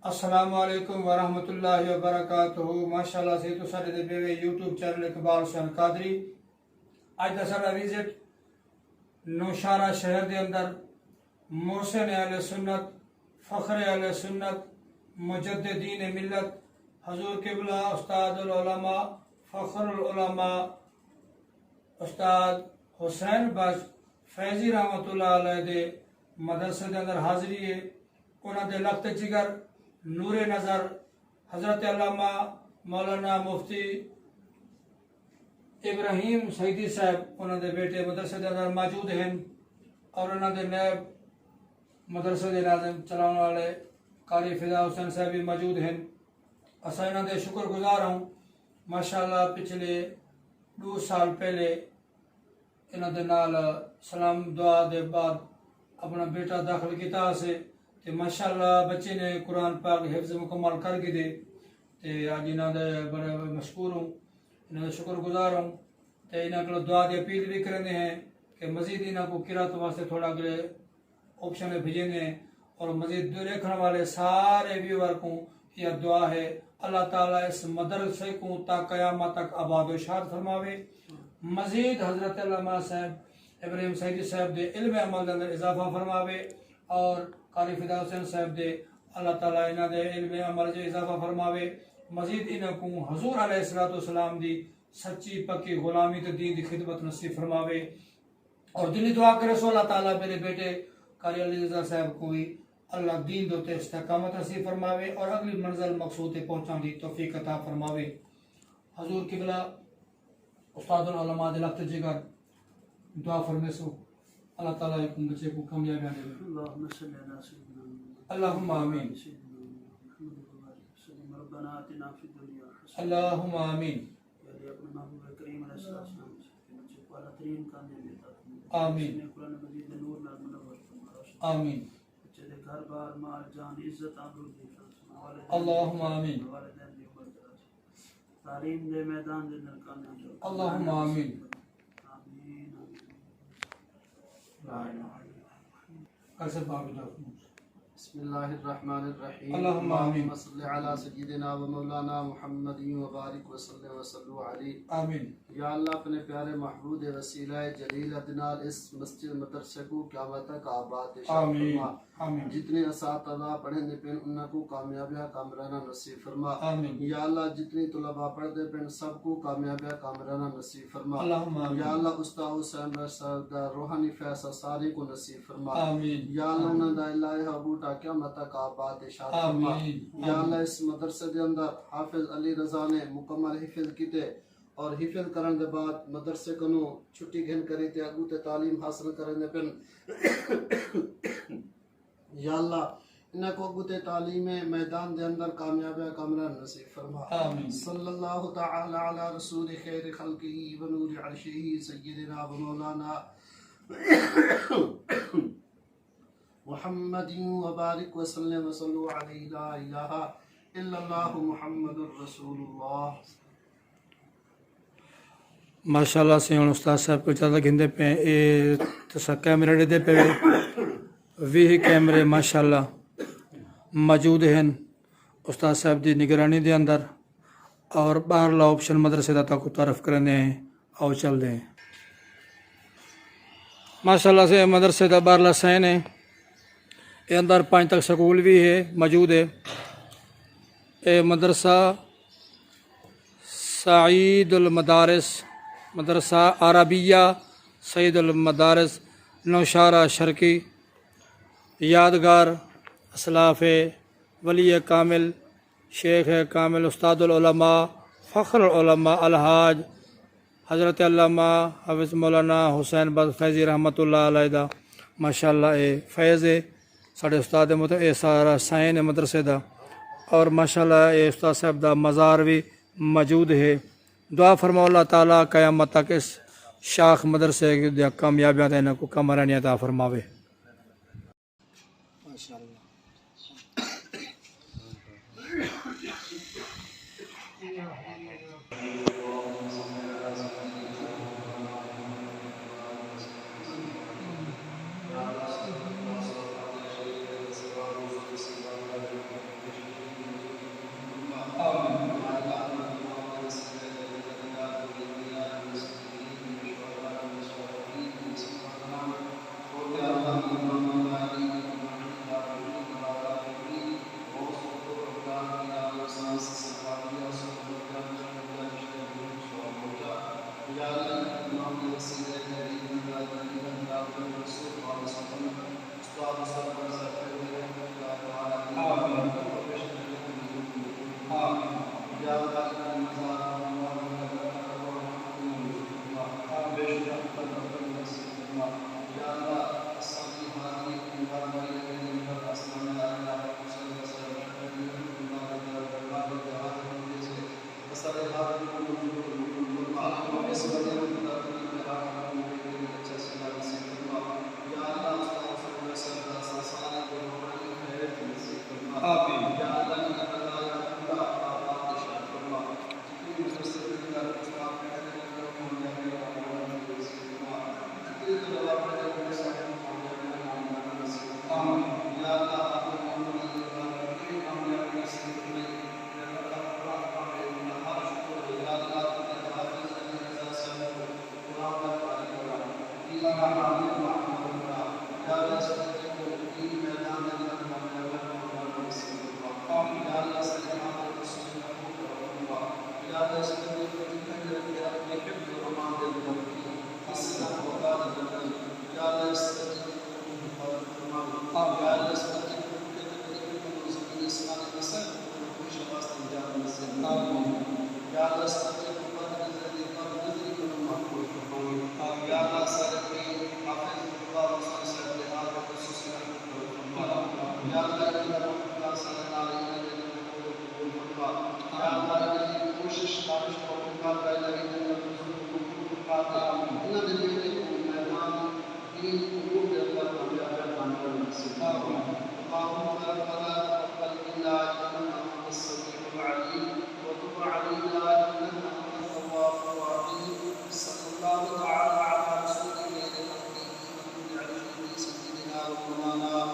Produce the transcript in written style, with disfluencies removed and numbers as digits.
السلام علیکم ورحمۃ اللہ وبرکاتہ۔ ماشاءاللہ سے تو سارے دے بیوے یوٹیوب چینل اقبال حسین قادری اج دا سارا وزٹ نوشہرہ شہر دے اندر محسن اہل سنت، فخر اہل سنت، مجددین ملت حضور قبلہ استاد العلماء فخر العلماء استاد حسین بخش فیضی رحمۃ اللہ علیہ دے مدرسے دے اندر حاضری ہے۔ انہاں دے لخت جگر نور نظر حضرت علامہ مولانا مفتی ابراہیم سعیدی صاحب انہاں دے بیٹے مدرسے دے اندر موجود ہیں، اور انہاں دے نائب مدرسے دے ناظم چلانے والے قاری فدا حسین صاحب بھی موجود ہیں۔ اساں انہاں دے شکر گزار ہوں۔ ماشاءاللہ پچھلے 2 سال پہلے انہاں دے نال سلام دعا دے بعد اپنا بیٹا داخل کیتا سے تے ماشاءاللہ بچے نے قرآن پاک حفظ مکمل کر کے دے تے آج انہاں دے بڑے مشکور ہوں، انہاں دے شکر گزار ہوں تے انہاں کو دعا دی اپیل بھی کرنے ہیں کہ مزید انہاں کو قرات واسطے تھوڑا اگلے آپشن بھیجنے ہیں، اور مزید دیکھنے والے سارے ویور کو یہ دعا ہے اللہ تعالیٰ اس مدرسے کو تا قیامت تک آباد و شاد فرماوے۔ مزید حضرت علامہ صاحب ابراہیم سعیدی صاحب دے علم عمل دے اندر اضافہ فرماوے، اور قاری فدا حسین صاحب دے اللہ تعالیٰ انہاں دے علم عمل جو اضافہ فرماوے۔ مزید انہاں کو حضور علیہ السلام دی سچی پکی غلامی تے دین دی خدمت نصیب فرماوے، اور دلی دعا کرے سو اللہ تعالیٰ میرے بیٹے قاری علی رضا صاحب کو بھی اللہ دین دو تے استقامت نصیب فرماوے اور اگلی منزل مقصود تے پہنچان دی توفیق عطا فرماوے۔ حضور قبلہ استاد العلماء دے لخت جگر دعا فرمے سو اللہ تعالیٰ ایک بچے کو کامیابی دے۔ اللهم صل على سيدنا محمد اللهم آمین، ربنا آتنا في الدنيا حسنة اللهم آمین، یا علی اپنے محبوب کریم علیہ السلام کے بچے کو اعلیٰ ترین کامیابی عطا فرما۔ آمین، قرآن مجید میں نور نال منور فرما۔ آمین، بچے دے گھر بار مال جان عزت آبرو دی فرما۔ اللهم آمین، والدین دی عمر دراز، تعلیم دے میدان دے اندر کامیاب۔ اللهم آمین۔ آمین لا الہ الا اللہ۔ کیسے باب دعا بسم اللہ الرحمن الرحیم۔ اللہم آمین۔ اللہم صل علی سیدنا و مولانا محمد وبارک وسلم وصلو علیہ۔ آمین۔ یا اللہ اپنے پیارے محبود وسیلہ جلیل ادنال اس مسجد مدرسے کو قیامت تک آباد شاد آمین، فرما۔ آمین، جتنے اساتذہ پڑھنے پن انہاں کو کامیابیاں کامرانہ نصیب فرما۔ آمین، یا اللہ جتنی طلباء پڑھتے پن سب کو کامیابیاں کامرانہ نصیب فرما۔ اللہم آمین، یا اللہ استاد حسین صاحب دا روحانی فیصلہ سارے کو نصیب فرما۔ آمین، یا اللہ انہاں دا الہ بوٹا قیامت تک آباد شاد فرما۔ آمین، یا اللہ اس مدرسے دے اندر حافظ علی رضا نے مکمل حفظ کیتے، اور حفظ کرن دے بعد مدرسے کنو چھٹی گھن کری تے اگو تے تعلیم حاصل کرن دے پن یا اللہ انہاں کو اگو تے تعلیم میدان دے اندر کامیابی کامران نصیب فرما۔ آمین۔ صلی اللہ تعالی علی رسول خیر خلقہ و نور عرشہ سیدنا و مولانا محمد وبارک وسلم وصلو علیہ لا الہ الا اللہ محمد الرسول اللہ۔ ماشاءاللہ سے ہوں استاد صاحب کو زیادہ گھندے پہ تسا کیمرے دے پہ وی کیمرے ماشاءاللہ موجود ہیں استاد صاحب دی نگرانی دے اندر، اور باہرلا آپشن مدرسے دا تک تعارف کرنے ہیں آؤ چل دیں۔ ماشاءاللہ سے مدرسے دا باہرلا سین ہے، یہ اندر 5 تک سکول بھی ہے موجود ہے۔ اے مدرسہ سعید المدارس مدرسہ عربیہ سعید المدارس نوشہرہ شرقی، یادگار اسلاف ولی کامل شیخ کامل استاد العلماء فخر العلماء الحاج حضرت علامہ حافظ مولانا حسین بخش فیضی رحمۃ اللہ علیہ دا ماشاءاللہ اے فیض ہے ساڑھے استاد اے سارا سائن مدرسے دا، اور ماشاءاللہ اے استاد صاحب دا مزار بھی موجود ہے۔ دعا فرماؤ اللہ تعالیٰ قیامت تک اس شاخ مدرسے کی کامیابیاں انہاں کو کامرانی عطا فرماوے۔ یا اللہ تعالى على رسوله سيدنا